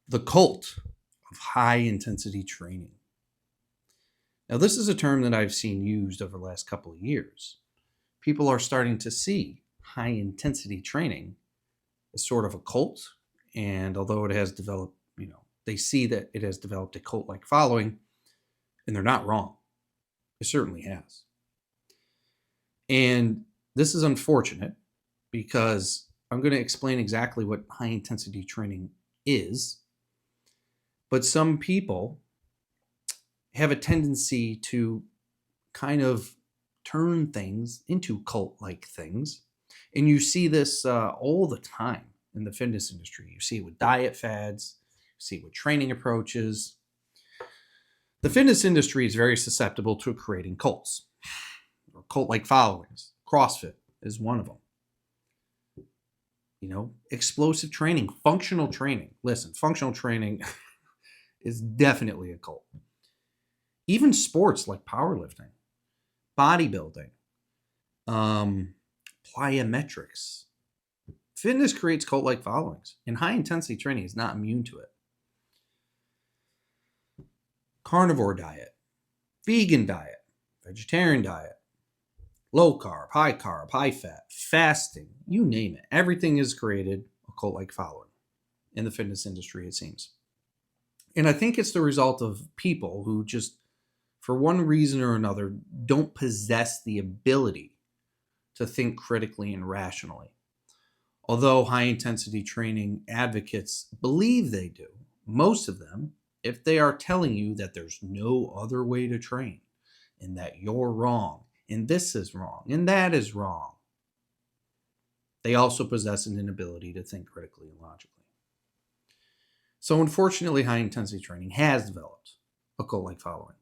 The cult of high intensity training. Now, this is a term that I've seen used over the last couple of years. People are starting to see high intensity training as sort of a cult. And although it has developed, they see that it has developed a cult like following, and they're not wrong. It certainly has. And this is unfortunate because I'm going to explain exactly what high intensity training is. But some people have a tendency to kind of turn things into cult like things. And you see this all the time in the fitness industry. You see it with diet fads, you see it with training approaches. The fitness industry is very susceptible to creating cults or cult like followings. CrossFit is one of them. Explosive training, functional training. Listen, functional training is definitely a cult. Even sports like powerlifting, bodybuilding, plyometrics. Fitness creates cult-like followings, and high-intensity training is not immune to it. Carnivore diet, vegan diet, vegetarian diet, low carb, high fat, fasting, you name it. Everything is created a cult-like following in the fitness industry, it seems. And I think it's the result of people who just, for one reason or another, don't possess the ability to think critically and rationally. Although high-intensity training advocates believe they do, most of them, if they are telling you that there's no other way to train and that you're wrong and this is wrong and that is wrong, they also possess an inability to think critically and logically. So unfortunately, high-intensity training has developed a cult-like following.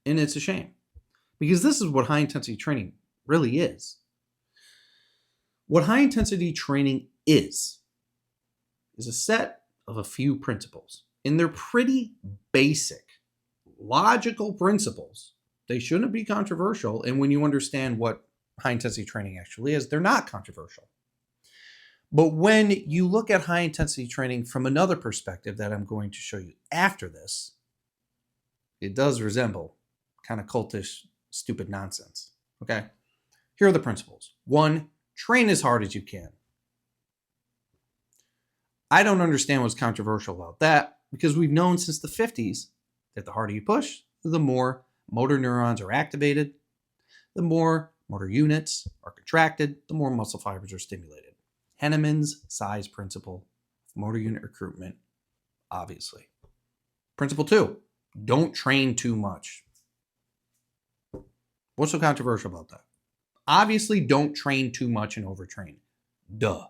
And it's a shame because this is what high-intensity training really is. What high-intensity training is a set of a few principles. And they're pretty basic, logical principles. They shouldn't be controversial. And when you understand what high-intensity training actually is, they're not controversial. But when you look at high-intensity training from another perspective that I'm going to show you after this, it does resemble kind of cultish, stupid nonsense. Okay? Here are the principles. 1, train as hard as you can. I don't understand what's controversial about that because we've known since the 50s that the harder you push, the more motor neurons are activated, the more motor units are contracted, the more muscle fibers are stimulated. Henneman's size principle of motor unit recruitment, obviously. Principle 2, don't train too much. What's so controversial about that? Obviously, don't train too much and overtrain. Duh.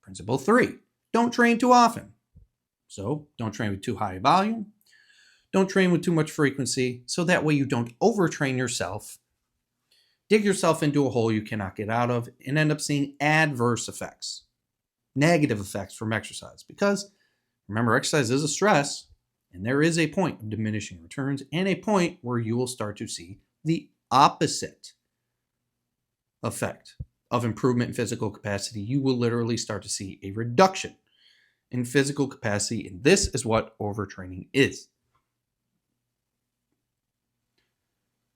Principle 3, don't train too often. So don't train with too high a volume. Don't train with too much frequency, so that way you don't overtrain yourself, dig yourself into a hole you cannot get out of, and end up seeing adverse effects, negative effects from exercise. Because remember, exercise is a stress, and there is a point of diminishing returns and a point where you will start to see the opposite effect of improvement in physical capacity. You will literally start to see a reduction in physical capacity, and this is what overtraining is.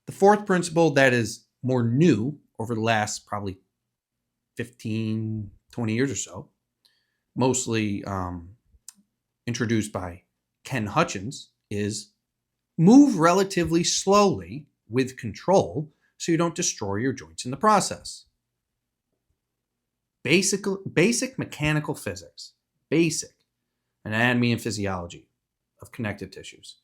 The fourth principle that is more new over the last probably 15, 20 years or so, mostly introduced by Ken Hutchins, is move relatively slowly with control so you don't destroy your joints in the process. Basic mechanical physics, basic anatomy and physiology of connective tissues.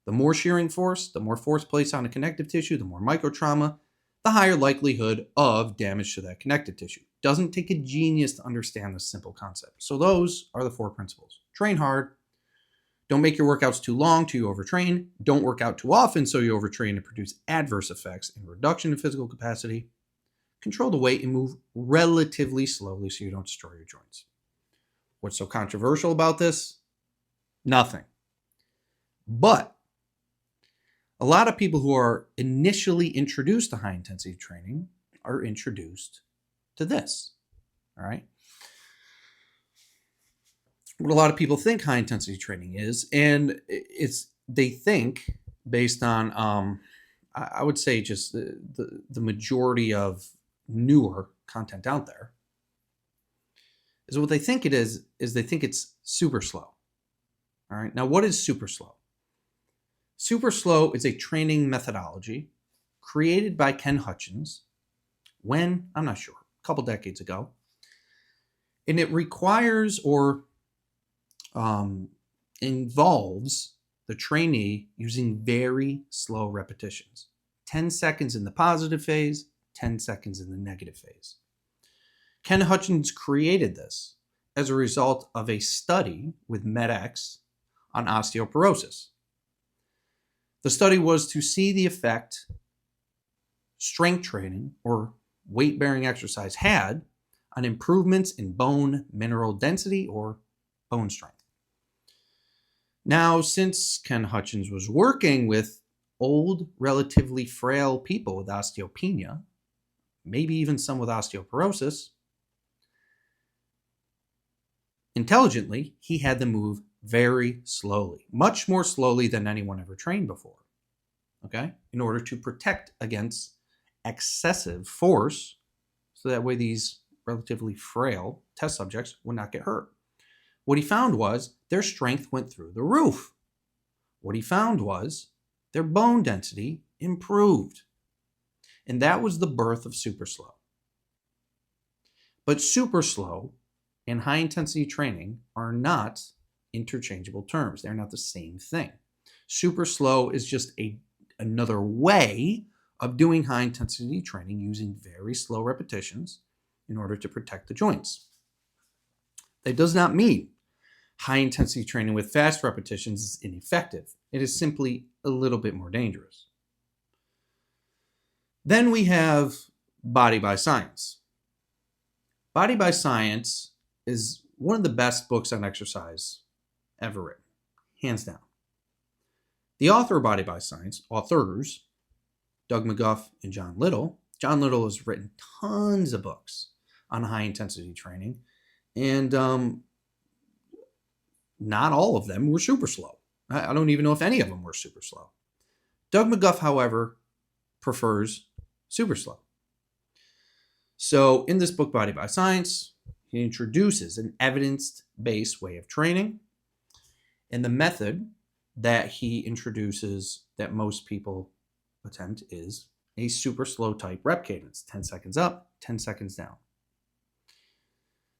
The more shearing force, the more force placed on a connective tissue, the more microtrauma, the higher likelihood of damage to that connective tissue. Doesn't take a genius to understand this simple concept. So those are the 4 principles. Train hard. Don't make your workouts too long till you overtrain. Don't work out too often so you overtrain and produce adverse effects and reduction in physical capacity. Control the weight and move relatively slowly so you don't destroy your joints. What's so controversial about this? Nothing. But a lot of people who are initially introduced to high-intensity training are introduced to this, all right? what a lot of people think high intensity training is, and they think based on I would say just the majority of newer content out there is what they think it is they think it's super slow. All right, now what is super slow? Super slow is a training methodology created by Ken Hutchins when, I'm not sure, a couple decades ago, and it requires or involves the trainee using very slow repetitions. 10 seconds in the positive phase, 10 seconds in the negative phase. Ken Hutchins created this as a result of a study with MedX on osteoporosis. The study was to see the effect strength training or weight-bearing exercise had on improvements in bone mineral density or bone strength. Now, since Ken Hutchins was working with old, relatively frail people with osteopenia, maybe even some with osteoporosis, intelligently, he had them move very slowly, much more slowly than anyone ever trained before, okay, in order to protect against excessive force, so that way these relatively frail test subjects would not get hurt. What he found was their strength went through the roof. What he found was their bone density improved. And that was the birth of super slow. But super slow and high intensity training are not interchangeable terms. They're not the same thing. Super slow is just another way of doing high intensity training using very slow repetitions in order to protect the joints. That does not mean high intensity training with fast repetitions is ineffective. It is simply a little bit more dangerous. Then we have Body by Science. Body by Science is one of the best books on exercise ever written, hands down. The author of Body by Science, authors, Doug McGuff and John Little. John Little has written tons of books on high intensity training, and not all of them were super slow. I don't even know if any of them were super slow. Doug McGuff, however, prefers super slow. So in this book, Body by Science, he introduces an evidence-based way of training. And the method that he introduces that most people attempt is a super slow type rep cadence, 10 seconds up, 10 seconds down.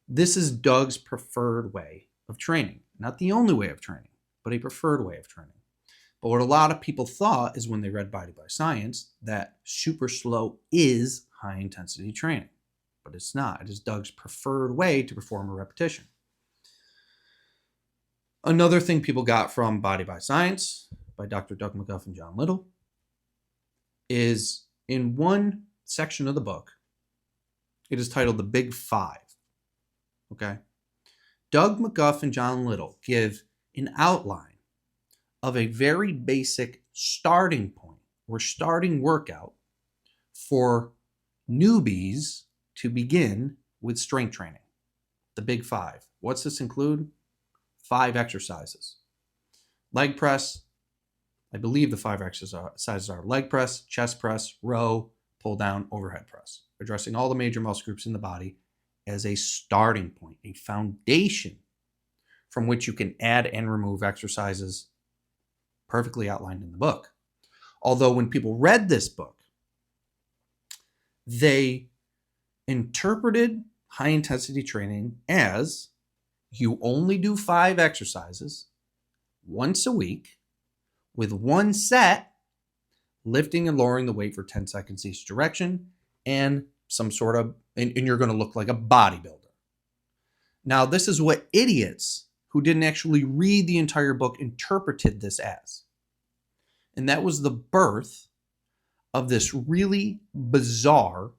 This is Doug's preferred way of training. Not the only way of training, but a preferred way of training. But what a lot of people thought is when they read Body by Science that super slow is high intensity training. But it's not. It is Doug's preferred way to perform a repetition. Another thing people got from Body by Science by Dr. Doug McGuff and John Little is in one section of the book, it is titled The Big Five. Okay? Doug McGuff and John Little give an outline of a very basic starting point or starting workout for newbies to begin with strength training. The Big Five. What's this include? 5 exercises. Leg press. I believe the 5 exercises are leg press, chest press, row, pull down, overhead press. Addressing all the major muscle groups in the body as a starting point, a foundation from which you can add and remove exercises perfectly outlined in the book. Although when people read this book, they interpreted high intensity training as you only do 5 exercises once a week with one set, lifting and lowering the weight for 10 seconds each direction, and some sort of, and you're going to look like a bodybuilder. Now, this is what idiots who didn't actually read the entire book interpreted this as. And that was the birth of this really bizarre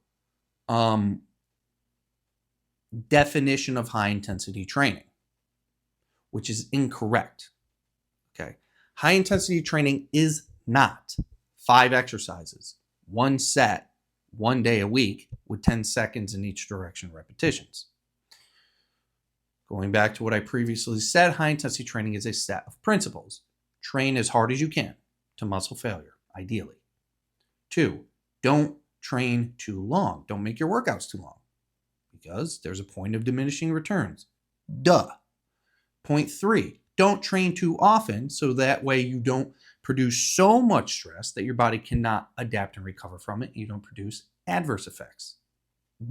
definition of high intensity training, which is incorrect. Okay. High intensity training is not 5 exercises, one set, one day a week with 10 seconds in each direction repetitions. Going back to what I previously said, high-intensity training is a set of principles. Train as hard as you can to muscle failure, ideally. 2, don't train too long. Don't make your workouts too long because there's a point of diminishing returns. Duh. Point 3, don't train too often so that way you don't produce so much stress that your body cannot adapt and recover from it. You don't produce adverse effects.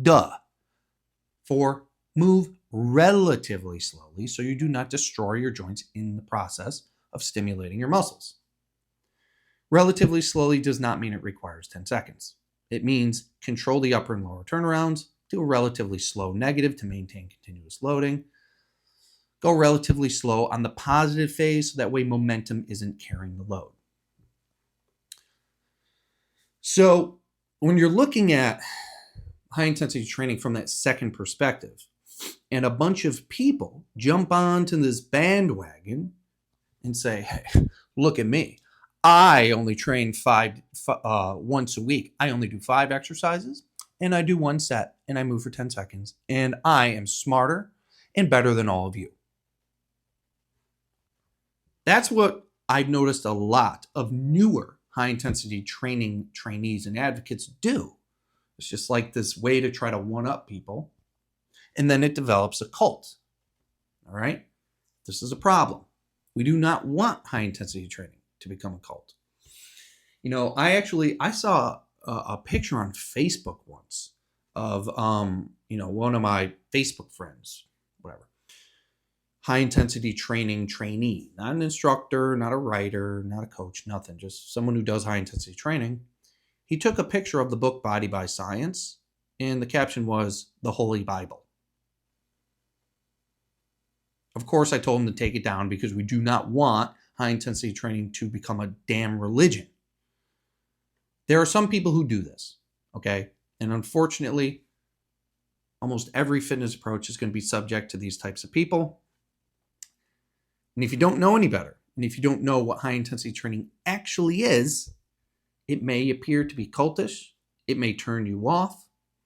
Duh. 4, move relatively slowly so you do not destroy your joints in the process of stimulating your muscles. Relatively slowly does not mean it requires 10 seconds. It means control the upper and lower turnarounds, do a relatively slow negative to maintain continuous loading. Go relatively slow on the positive phase so that way momentum isn't carrying the load. So when you're looking at high intensity training from that second perspective, and a bunch of people jump onto this bandwagon and say, hey, look at me. I only train once a week. I only do 5 exercises and I do 1 set and I move for 10 seconds and I am smarter and better than all of you. That's what I've noticed a lot of newer high intensity training trainees and advocates do. It's just like this way to try to one up people. And then it develops a cult. All right? This is a problem. We do not want high intensity training to become a cult. You know, I saw a picture on Facebook once of, one of my Facebook friends, whatever, high intensity training trainee, not an instructor, not a writer, not a coach, nothing, just someone who does high intensity training. He took a picture of the book Body by Science, and the caption was the Holy Bible. Of course, I told him to take it down because we do not want high intensity training to become a damn religion. There are some people who do this, okay? And unfortunately, almost every fitness approach is going to be subject to these types of people. And if you don't know any better, and if you don't know what high intensity training actually is, it may appear to be cultish. It may turn you off.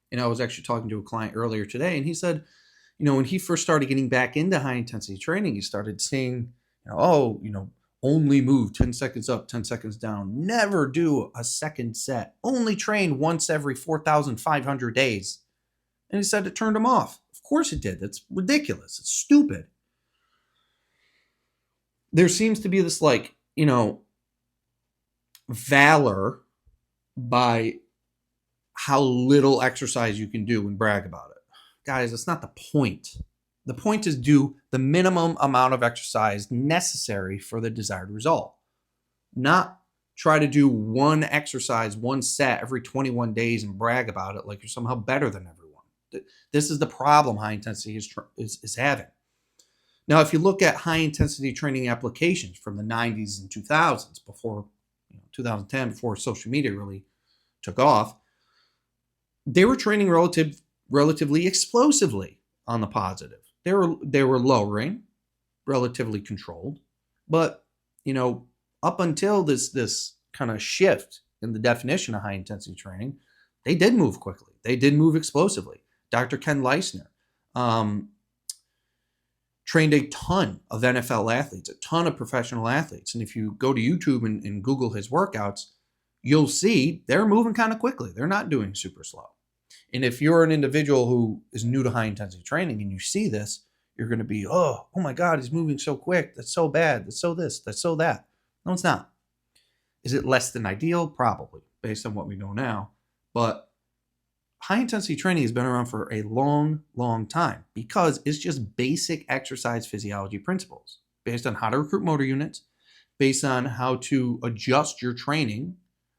And I was actually talking to a client earlier today, and he said, when he first started getting back into high intensity training, he started seeing, only move 10 seconds up, 10 seconds down, never do a second set, only train once every 4,500 days. And he said it turned him off. Of course it did. That's ridiculous. It's stupid. There seems to be this valor by how little exercise you can do and brag about it. Guys, that's not the point. The point is do the minimum amount of exercise necessary for the desired result. Not try to do one exercise, one set every 21 days and brag about it like you're somehow better than everyone. This is the problem high intensity is having. Now, if you look at high intensity training applications from the 90s and 2000s, before 2010, before social media really took off, they were training relatively explosively on the positive. They were lowering, relatively controlled, but up until this kind of shift in the definition of high intensity training, they did move quickly. They did move explosively. Dr. Ken Leistner trained a ton of NFL athletes, a ton of professional athletes. And if you go to YouTube and Google his workouts, you'll see they're moving kind of quickly. They're not doing super slow. And if you're an individual who is new to high intensity training and you see this, you're going to be, oh my God, he's moving so quick. That's so bad. That's so this, that's so that. No, it's not. Is it less than ideal? Probably, based on what we know now. But high intensity training has been around for a long, long time because it's just basic exercise physiology principles based on how to recruit motor units, based on how to adjust your training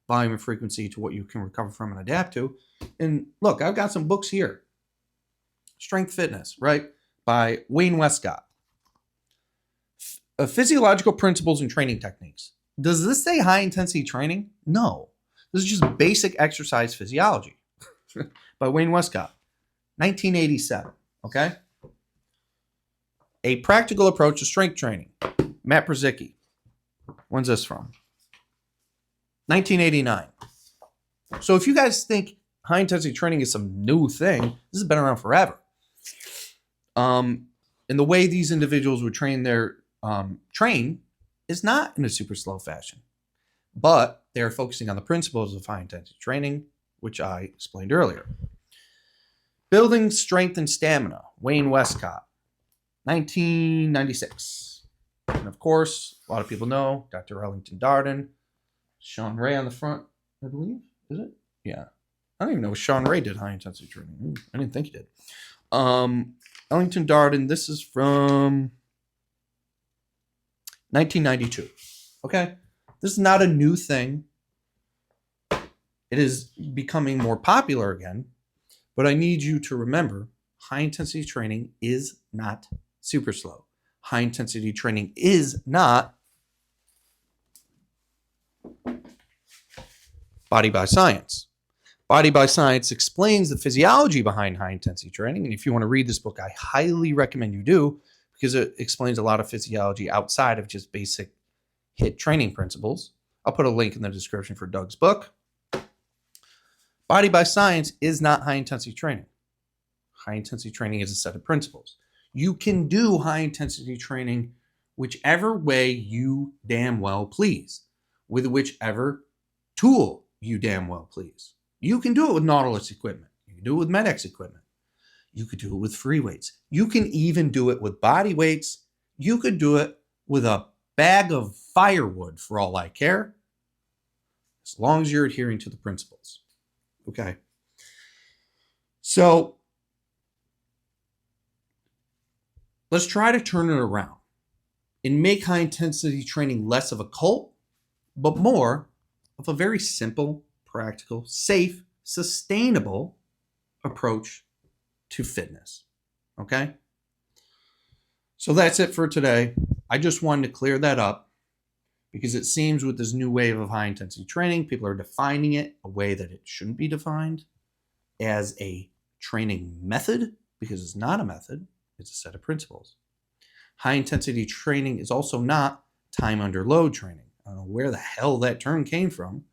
volume and frequency to what you can recover from and adapt to. And look, I've got some books here. Strength Fitness, right? By Wayne Westcott. Physiological Principles and Training Techniques. Does this say high intensity training? No. This is just basic exercise physiology by Wayne Westcott. 1987, okay? A Practical Approach to Strength Training. Matt Brzezicki. When's this from? 1989. So if you guys think high intensity training is some new thing, this has been around forever. And And the way these individuals would train is not in a super slow fashion, but they are focusing on the principles of high intensity training, which I explained earlier. Building strength and stamina, Wayne Westcott, 1996. And of course, a lot of people know Dr. Ellington Darden, Sean Ray on the front, I believe. Is it? Yeah. I don't even know if Sean Ray did high intensity training. I didn't think he did. Ellington Darden, this is from 1992. Okay? This is not a new thing. It is becoming more popular again, but I need you to remember high intensity training is not super slow. High intensity training is not Body by Science. Body by Science explains the physiology behind high intensity training. And if you want to read this book, I highly recommend you do, because it explains a lot of physiology outside of just basic HIIT training principles. I'll put a link in the description for Doug's book. Body by Science is not high intensity training. High intensity training is a set of principles. You can do high intensity training whichever way you damn well please, with whichever tool you damn well please. You can do it with Nautilus equipment. You can do it with Med-X equipment. You could do it with free weights. You can even do it with body weights. You could do it with a bag of firewood, for all I care, as long as you're adhering to the principles. Okay. So let's try to turn it around and make high intensity training less of a cult, but more of a very simple, practical, safe, sustainable approach to fitness. Okay? So that's it for today. I just wanted to clear that up, because it seems with this new wave of high intensity training, people are defining it a way that it shouldn't be defined, as a training method, because it's not a method, it's a set of principles. High intensity training is also not time under load training. I don't know where the hell that term came from,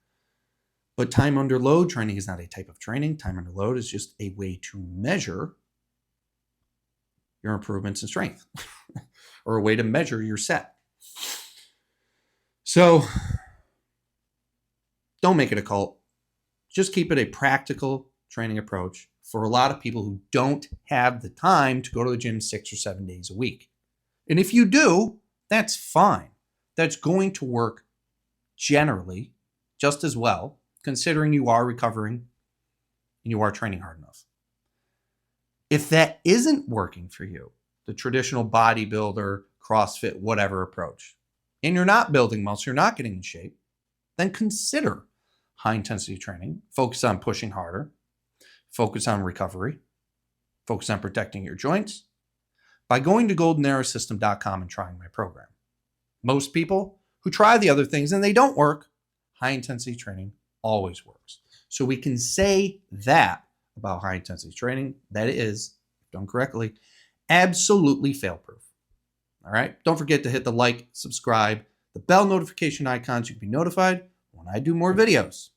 but time under load training is not a type of training. Time under load is just a way to measure your improvements in strength or a way to measure your set. So don't make it a cult. Just keep it a practical training approach for a lot of people who don't have the time to go to the gym 6 or 7 days a week. And if you do, that's fine. That's going to work generally just as well, considering you are recovering and you are training hard enough. If that isn't working for you, the traditional bodybuilder, CrossFit, whatever approach, and you're not building muscle, you're not getting in shape, then consider high intensity training. Focus on pushing harder. Focus on recovery. Focus on protecting your joints by going to goldenarrowsystem.com and trying my program. Most people who try the other things and they don't work, high intensity training always works. So we can say that about high intensity training, that it is, if done correctly, absolutely fail-proof. All right? Don't forget to hit the like, subscribe, the bell notification icons. You can be notified when I do more videos.